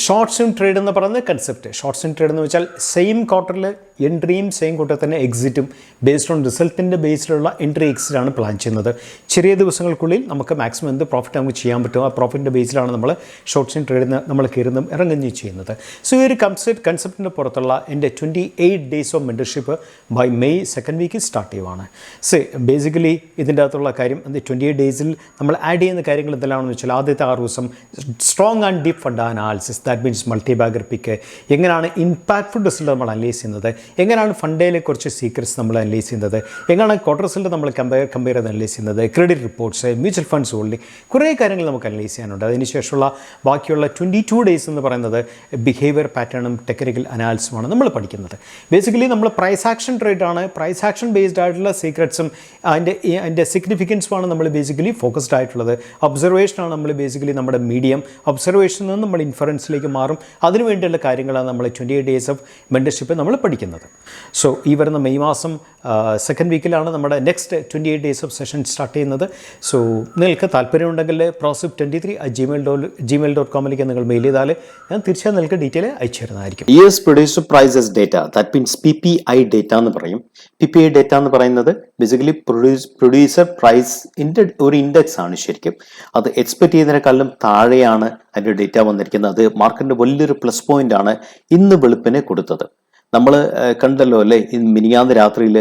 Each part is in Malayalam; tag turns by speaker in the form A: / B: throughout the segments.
A: ഷോർട്ട് സ്വിംഗ് ട്രേഡ് എന്ന് പറയുന്ന കൺസെപ്റ്റ്. ഷോർട്ട് സ്വിംഗ് ട്രേഡ് എന്ന് വെച്ചാൽ സെയിം ക്വാർട്ടറിൽ എൻട്രിയും സെയിം കൂട്ടത്തിൽ തന്നെ എക്സിറ്റും ബേസ്ഡ് ഓൺ റിസൾട്ടിൻ്റെ ബേസിലുള്ള എൻട്രി എക്സിറ്റാണ് പ്ലാൻ ചെയ്യുന്നത്. ചെറിയ ദിവസങ്ങൾക്കുള്ളിൽ നമുക്ക് മാക്സിമം എന്ത് പ്രോഫിറ്റ് നമുക്ക് ചെയ്യാൻ പറ്റും, ആ പ്രോഫിറ്റിൻ്റെ ബേസിലാണ് നമ്മൾ ഷോർട്ട് സ്വിംഗ് ട്രേഡിന് നമ്മൾ കയറുന്നതും ഇറങ്ങുകയും ചെയ്യുന്നത്. സോ ഈ ഒരു കൺസെപ്റ്റിൻ്റെ പുറത്തുള്ള എൻ്റെ 28 days of mentorship by May 2nd week start ചെയ്യുവാണ്. ബേസിക്കലി ഇതിൻ്റെ അകത്തുള്ള കാര്യം 28 ഡേയ്സിൽ നമ്മൾ ആഡ് ചെയ്യുന്ന കാര്യങ്ങൾ എന്തെല്ലാണെന്ന് വെച്ചാൽ ആദ്യത്തെ 6 ദിവസം strong and deep fund analysis, that means multi bagger pick, എങ്ങനെയാണ് ഇമ്പാക്ട്ഫുൾ റിസൾട്ട് നമ്മൾ അനലൈസ് ചെയ്യുന്നത്, എങ്ങനെയാണ് ഫണ്ടയിലെ കുറച്ച് സീക്രറ്റ്സ് നമ്മൾ അനലൈസ് ചെയ്യുന്നത്, എങ്ങനെയാണ് ക്വാർട്ടർ റിസൾട്ട് നമ്മൾ കമ്പയർ ചെയ്ത് അനലൈസ് ചെയ്യുന്നത്, credit reports, mutual funds holding, കുറേ കാര്യങ്ങൾ നമുക്ക് അനലൈസ് ചെയ്യാനുണ്ട്. അതിനുശേഷമുള്ള ബാക്കിയുള്ള 22 ഡേയ്സ് എന്ന് പറയുന്നത് ബിഹേവിയർ പാറ്റേണും ടെക്നിക്കൽ അനാലിസുമാണ് നമ്മൾ പഠിക്കുന്നത്. ബേസിക്കലി നമ്മൾ പ്രൈസ് ആക്ഷൻ ട്രേഡാണ്, പ്രൈസ് ആക്ഷൻ ബേസ്ഡ് ആയിട്ടുള്ള സീക്രറ്റ്സും അതിൻ്റെ സിഗ്നിഫിക്കൻസുമാണ് നമ്മൾ ബേസിക്കലി ഫോക്കസ്ഡ് ആയിട്ടുള്ളത്. ഒബ്സർവേഷനാണ് നമ്മൾ ബേസിക്കലി നമ്മുടെ മീഡിയം. ഒബ്സർവേഷനിൽ നിന്ന് നമ്മൾ ഇൻഫറൻസിലേക്ക് മാറും. അതിനുവേണ്ടിയുള്ള കാര്യങ്ങളാണ് നമ്മൾ 28 ഡേയ്സ് ഓഫ് മെൻറ്റർഷിപ്പ് നമ്മൾ പഠിക്കുന്നത്. സോ ഈ വരുന്ന മെയ് മാസം 2nd വീക്കിലാണ് നമ്മുടെ next 28 days of session start ചെയ്യുന്നത്. സോ നിങ്ങൾക്ക് താല്പര്യമുണ്ടെങ്കിൽ prosip23@gmail.com നിങ്ങൾ മെയിൽ ചെയ്താൽ ഞാൻ തീർച്ചയായും നിങ്ങൾക്ക് ഡീറ്റെയിൽ അയച്ചു തരുന്നതായിരിക്കും.
B: US Producer Prices Data, that means PPI data എന്ന് പറയും. PPI data എന്ന് പറയുന്നത് ബേസിക്കലി പ്രൊഡ്യൂസർ പ്രൈസിൻ്റെ ഒരു ഇൻഡെക്സ് ആണ്. ശരിക്കും അത് എക്സ്പെക്ട് ചെയ്യുന്നതിനേക്കാളും താഴെയാണ് അതിൻ്റെ ഡേറ്റ വന്നിരിക്കുന്നത്. അത് മാർക്കറ്റിൻ്റെ വലിയൊരു പ്ലസ് പോയിന്റ് ആണ് ഇന്ന് വെളുപ്പിനെ കൊടുത്തത്. നമ്മൾ കണ്ടല്ലോ അല്ലേ, മിനിയാന്ന് രാത്രിയിൽ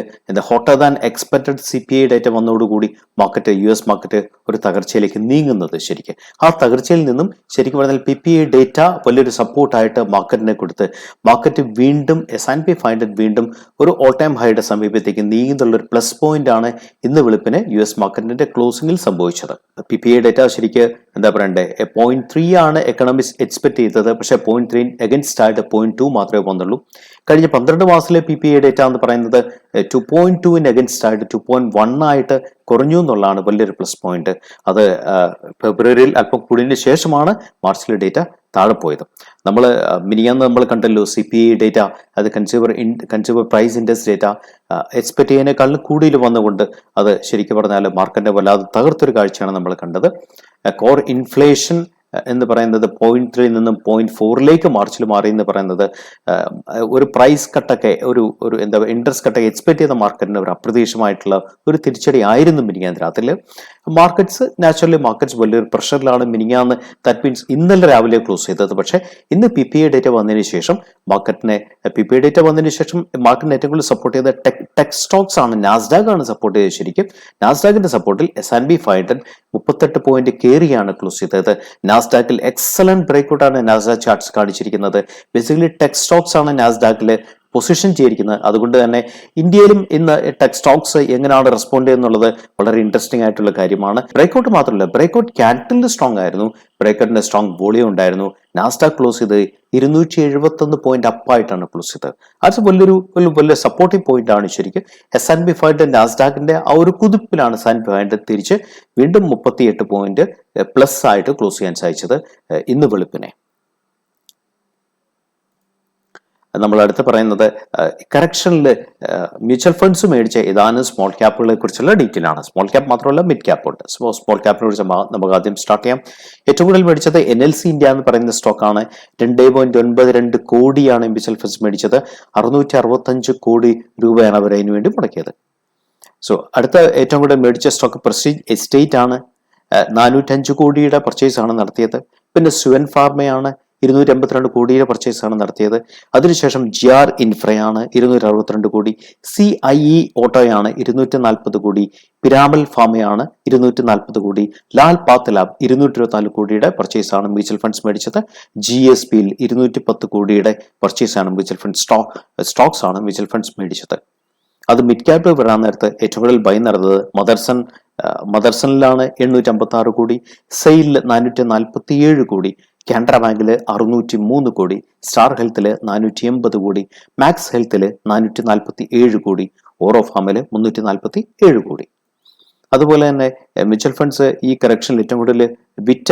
B: hotter than expected CPI data വന്നതോടുകൂടി US മാർക്കറ്റ് ഒരു തകർച്ചയിലേക്ക് നീങ്ങുന്നത്. ശരിക്കും ആ തകർച്ചയിൽ നിന്നും ശരിക്കും പറഞ്ഞാൽ PPI ഡേറ്റ വലിയൊരു സപ്പോർട്ടായിട്ട് മാർക്കറ്റിനെ കൊടുത്ത് മാർക്കറ്റ് വീണ്ടും S&P 500 വീണ്ടും ഒരു ഓൾ ടൈം ഹൈയുടെ സമീപത്തേക്ക് നീങ്ങുന്നുള്ളൊരു പ്ലസ് പോയിന്റ് ആണ് ഇന്ന് വെളുപ്പിന് US മാർക്കറ്റിന്റെ ക്ലോസിംഗിൽ സംഭവിച്ചത്. PPI ഡേറ്റ ശരിക്കും എന്താ പറയണ്ടേ, 0.3 ആണ് എക്കണോമിക്സ് എക്സ്പെക്ട് ചെയ്തത്. പക്ഷേ 0.3 അഗൻസ്റ്റ് ആയിട്ട് 0.2 മാത്രമേ വന്നുള്ളൂ. കഴിഞ്ഞ 12 മാസത്തിലെ PPI ഡേറ്റ എന്ന് പറയുന്നത് 2.2 അഗൻസ്റ്റ് ആയിട്ട് 2.1 ആയിട്ട് കുറഞ്ഞു എന്നുള്ളതാണ് വലിയൊരു പ്ലസ് പോയിന്റ്. അത് ഫെബ്രുവരിയിൽ അല്പം കൂടിയതിന് ശേഷമാണ് മാർച്ചിലെ ഡേറ്റ താഴെ പോയത്. മിനിയാന്ന് നമ്മൾ കണ്ടല്ലോ CPI ഡേറ്റ, അത് consumer price index data expect ചെയ്യുന്നതിനേക്കാളും കൂടുതൽ വന്നുകൊണ്ട് അത് ശരിക്കും പറഞ്ഞാൽ മാർക്കറ്റിനെ വല്ലാതെ തകർത്തൊരു കാഴ്ചയാണ് നമ്മൾ കണ്ടത്. കോർ ഇൻഫ്ലേഷൻ എന്ന് പറയുന്നത് 0.3 നിന്നും 0.4 മാർച്ചിൽ മാറി എന്ന് പറയുന്നത് ഒരു പ്രൈസ് കട്ടൊക്കെ ഒരു എന്താ ഇൻട്രസ്റ്റ് കട്ടൊക്കെ എക്സ്പെക്ട് ചെയ്ത മാർക്കറ്റിന് ഒരു അപ്രതീക്ഷിതമായിട്ടുള്ള ഒരു തിരിച്ചടി ആയിരുന്നു മിനിങ്ങാന്ന് രാത്രിയിൽ. നാച്ചുറലി മാർക്കറ്റ്സ് വലിയൊരു പ്രഷറിലാണ് മിനിങ്ങാന്ന്. ദാറ്റ് മീൻസ് ഇന്നലെ രാവിലെ ക്ലോസ് ചെയ്തത്. പക്ഷേ ഇന്ന് PPI ഡേറ്റ വന്നതിന് ശേഷം മാർക്കറ്റിനെ ഏറ്റവും കൂടുതൽ സപ്പോർട്ട് ചെയ്ത ടെക് സ്റ്റോക്സ് ആണ്. നാസ്ഡാക്ക് ആണ് സപ്പോർട്ട് ചെയ്തത്. ശരിക്കും നാസ്ഡാക്കിന്റെ സപ്പോർട്ടിൽ S&P 500 38 പോയിന്റ് കയറിയാണ് ക്ലോസ് ചെയ്തത്. നാസ്ഡാക്കിൽ എക്സലന്റ് ബ്രേക്ക്ഔട്ട് ആണ് നാസ്ഡാക്ക് ചാർട്ട്സ് കാണിച്ചിരിക്കുന്നത്. ബേസിക്കലി ടെക് സ്റ്റോക്സ് ആണ് നാസ്ഡാക്കിൽ പൊസിഷൻ ചെയ്തിരിക്കുന്നത്. അതുകൊണ്ട് തന്നെ ഇന്ത്യയിലും ഇന്ന് ടെക് സ്റ്റോക്സ് എങ്ങനെയാണ് റെസ്പോണ്ട് ചെയ്യുന്നുള്ളത് വളരെ ഇൻട്രസ്റ്റിംഗ് ആയിട്ടുള്ള കാര്യമാണ്. ബ്രേക്ക്ഔട്ട് മാത്രമല്ല, ബ്രേക്ക്ഔട്ട് ക്യാൻഡിലിൽ സ്ട്രോങ് ആയിരുന്നു, ബ്രേക്ക്ഔട്ടിന്റെ സ്ട്രോങ് വോളിയം ഉണ്ടായിരുന്നു. നാസ്ഡാക്ക് ക്ലോസ് ചെയ്ത് 271 പോയിന്റ് അപ്പായിട്ടാണ് ക്ലോസ് ചെയ്തത്. അത് വലിയ സപ്പോർട്ടീവ് പോയിന്റ് ആണ്. ശരിക്കും S&P 500 നാസ്ഡാക്കിന്റെ ആ ഒരു കുതിപ്പിലാണ് S&P 500 തിരിച്ച് വീണ്ടും 38 പോയിന്റ് പ്ലസ് ആയിട്ട് ക്ലോസ് ചെയ്യാൻ സാധിച്ചത് ഇന്ന് വെളുപ്പിനെ. നമ്മൾ അടുത്ത് പറയുന്നത് കറക്ഷനിൽ മ്യൂച്വൽ ഫണ്ട്സ് മേടിച്ച ഏതാനും സ്മോൾ ക്യാപ്പുകളെ കുറിച്ചുള്ള ഡീറ്റെയിൽ ആണ്. സ്മോൾ ക്യാപ്പ് മാത്രമല്ല മിഡ് ക്യാപ്പ് ഉണ്ട്. സ്മോൾ ക്യാപ്പിനെ കുറിച്ച് നമുക്ക് ആദ്യം സ്റ്റാർട്ട് ചെയ്യാം. ഏറ്റവും കൂടുതൽ മേടിച്ചത് NLC ഇന്ത്യ എന്ന് പറയുന്ന സ്റ്റോക്കാണ്. 2.92 കോടിയാണ് മ്യൂച്വൽ ഫണ്ട്സ് മേടിച്ചത്. 665 കോടി രൂപയാണ് അവർ അതിനു വേണ്ടി മുടക്കിയത്. സോ അടുത്ത ഏറ്റവും കൂടുതൽ മേടിച്ച സ്റ്റോക്ക് പ്രസ്റ്റീജ് എസ്റ്റേറ്റ് ആണ്. 405 കോടിയുടെ പർച്ചേസ് ആണ് നടത്തിയത്. പിന്നെ സുവൻ ഫാർമയാണ് 282 കോടിയുടെ പർച്ചേസ് ആണ് നടത്തിയത്. അതിനുശേഷം GR ഇൻഫ്രയാണ് 262 കോടി, CIE ഓട്ടോയാണ് 240 കോടി, പിരാമൽ ഫാമയാണ് 240 കോടി, ലാൽ പാത്ത് ലാബ് 224 കോടിയുടെ പർച്ചേസ് ആണ് മ്യൂച്വൽ ഫണ്ട്സ് മേടിച്ചത്. GSPയിൽ 210 കോടിയുടെ പർച്ചേസ് ആണ് മ്യൂച്വൽ ഫണ്ട് സ്റ്റോക്സ് ആണ് മ്യൂച്വൽ ഫണ്ട്സ് മേടിച്ചത്. അത് മിഡ് ക്യാപ്പ് വരാൻ നേരത്ത് ഏറ്റവും കൂടുതൽ ബൈ നടന്നത് മദർസണിലാണ് 856 കോടി, സെയിലിൽ 447 കോടി, കാനറ ബാങ്കിൽ 603 കോടി, സ്റ്റാർ ഹെൽത്തിൽ 480 കോടി, മാക്സ് ഹെൽത്തിൽ 447 കോടി, ഓറോ ഫാമിൽ 347 കോടി. അതുപോലെ തന്നെ മ്യൂച്വൽ ഫണ്ട്സ് ഈ കറക്ഷനിൽ ഏറ്റവും കൂടുതൽ വിറ്റ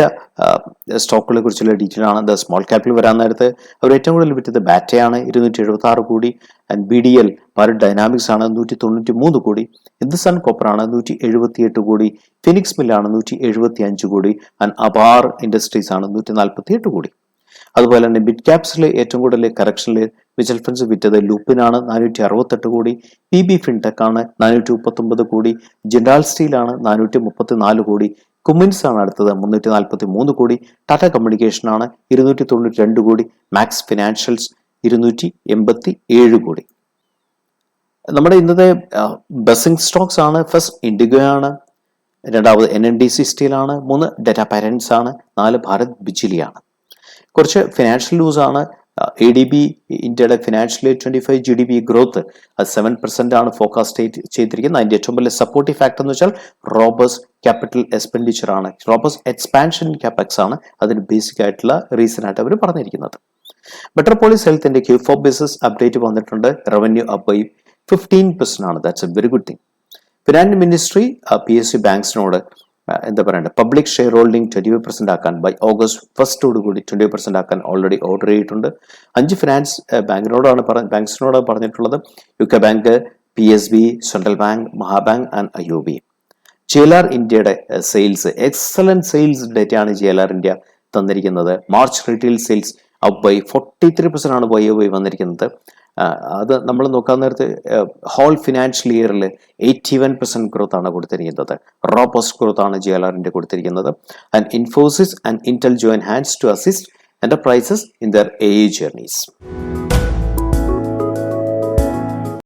B: സ്റ്റോക്കുകളെ കുറിച്ചുള്ള ഡീറ്റെയിൽ ആണ്. ദ സ്മോൾ ക്യാപ്പിൽ വരാൻ നേരത്ത് അവർ ഏറ്റവും കൂടുതൽ വിറ്റത് ബാറ്റയാണ് 276 കോടി, ആൻഡ് BDL ഭാരത് ഡൈനാമിക്സ് ആണ് 193 കോടി, ഹിന്ദുസ്ഥാൻ കോപ്പറാണ് 178 കോടി, ഫിനിക്സ് മില്ലാണ് 175 കോടി, ആൻഡ് അപാർ ഇൻഡസ്ട്രീസ് ആണ് 148 കോടി. അതുപോലെ തന്നെ മിഡ് ക്യാപ്സിൽ ഏറ്റവും കൂടുതൽ കറക്ഷനിൽ മ്യൂച്വൽ ഫണ്ട്സ് വിറ്റത് ലൂപ്പിനാണ് 468 കോടി, PB ഫിൻടെക് ആണ് 439 കോടി, ജിൻഡാൽ സ്റ്റീൽ ആണ് 434 കോടി, കുമിൻസ് ആണ് അടുത്തത് 343 കോടി, ടാറ്റ കമ്മ്യൂണിക്കേഷൻ ആണ് 292 കോടി, മാക്സ് ഫിനാൻഷ്യൽസ് 287 കോടി. നമ്മുടെ ഇന്നത്തെ ബസിംഗ് സ്റ്റോക്സ് ആണ്. ഫസ്റ്റ് ഇൻഡിഗോ ആണ്, രണ്ടാമത് NNDC സ്റ്റീൽ ആണ്, 3 ഡാറ്റ പാരൻസ് ആണ്, 4 ഭാരത് ബിജിലിയാണ്. കുറച്ച് ഫിനാൻഷ്യൽ ന്യൂസ് ആണ്. ADB ഇന്ത്യയുടെ ഫിനാൻഷ്യൽ 25 GDP ഗ്രോത്ത് അത് 7% ആണ് ഫോർകാസ്റ്റ് ചെയ്തിരിക്കുന്നത്. അതിന്റെ ഏറ്റവും വലിയ സപ്പോർട്ടീവ് ഫാക്ടർ എന്ന് വെച്ചാൽ റോബസ് ക്യാപിറ്റൽ എക്സ്പെൻഡിച്ചർ ആണ്, റോബസ് എക്സ്പാൻഷൻ ക്യാപെക്സ് ആണ് അതിന് ബേസിക് ആയിട്ടുള്ള റീസൺ ആയിട്ട് അവർ പറഞ്ഞിരിക്കുന്നത്. മെട്രോപോളിസ് ഹെൽത്തിന്റെ Q4 ബിസിനസ് അപ്ഡേറ്റ് വന്നിട്ടുണ്ട്. റവന്യൂ അപ്പ് ബൈ 15% ആണ്. That's A very good thing. Finance ministry PSU ബാങ്ക്സിനോട് എന്താ പറയണ്ടത്, പബ്ലിക് ഷെയർ ഹോൾഡിംഗ് 25% ആക്കാൻ ബൈ ഓഗസ്റ്റ് 1 കൂടി 25% ആക്കാൻ ഓൾറെഡി ഓർഡർ ചെയ്തിട്ടുണ്ട്. 5 ഫിനാൻസ് ബാങ്ക്സിനോട് പറഞ്ഞിട്ടുള്ളത്. UK bank, PSB, central bank, Mahabank and IOB. JLR ഇന്ത്യയുടെ സെയിൽസ്, എക്സലന്റ് സെയിൽസ് ഡേറ്റയാണ് JLR ഇന്ത്യ തന്നിരിക്കുന്നത്. March retail sales up by 43% ആണ് YOY വന്നിരിക്കുന്നത്. അത് നമ്മൾ നോക്കാൻ നേരത്ത് ഹോൾ ഫിനാൻഷ്യൽ ഇയറിൽ 81% ഗ്രോത്ത് ആണ് കൊടുത്തിരിക്കുന്നത്. റോബസ്റ്റ് ഗ്രോത്ത് ആണ് JLR ഇന്ത്യ കൊടുത്തിരിക്കുന്നത്. And Infosys and Intel join hands to assist enterprises in their AI journeys.